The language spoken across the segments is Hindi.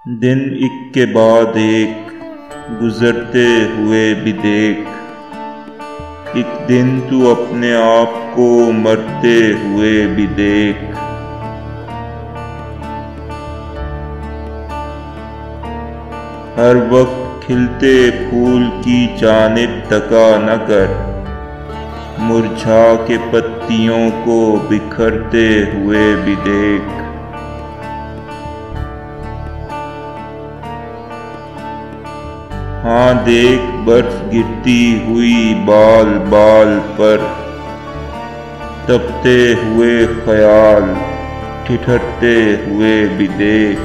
दिन एक के बाद एक गुजरते हुए भी देख, एक दिन तू अपने आप को मरते हुए भी देख। हर वक्त खिलते फूल की जानिब तका न कर, मुरझा के पत्तियों को बिखरते हुए भी देख। हाँ देख, बर्फ गिरती हुई बाल बाल पर, तपते हुए ख्याल ठिठुरते हुए भी देख।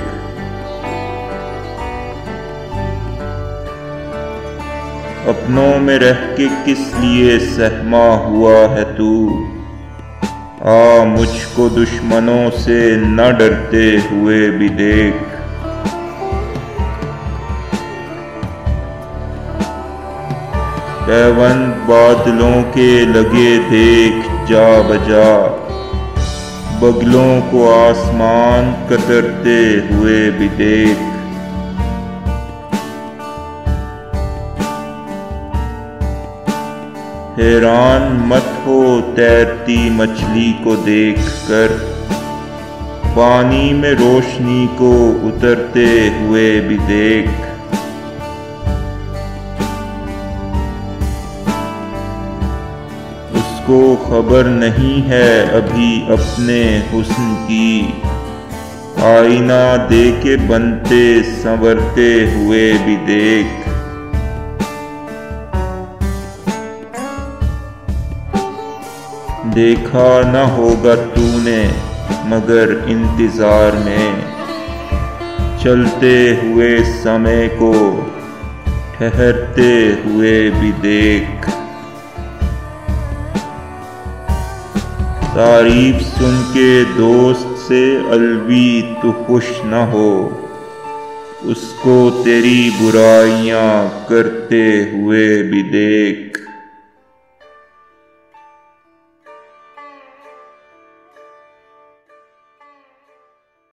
अपनों में रह के किस लिए सहमा हुआ है तू, आ मुझको दुश्मनों से न डरते हुए भी देख। पैवंद बादलों के लगे देख जा बजा, बगलों को आसमान कतरते हुए भी देख। हैरान मत हो तैरती मछली को देखकर, पानी में रोशनी को उतरते हुए भी देख। को खबर नहीं है अभी अपने हुस्न की, आईना दे के बनते संवरते हुए भी देख। देखा न होगा तूने मगर इंतजार में, चलते हुए समय को ठहरते हुए भी देख। तारीफ सुन के दोस्त से अलवी तू खुश न हो, उसको तेरी बुराइयां करते हुए भी देख।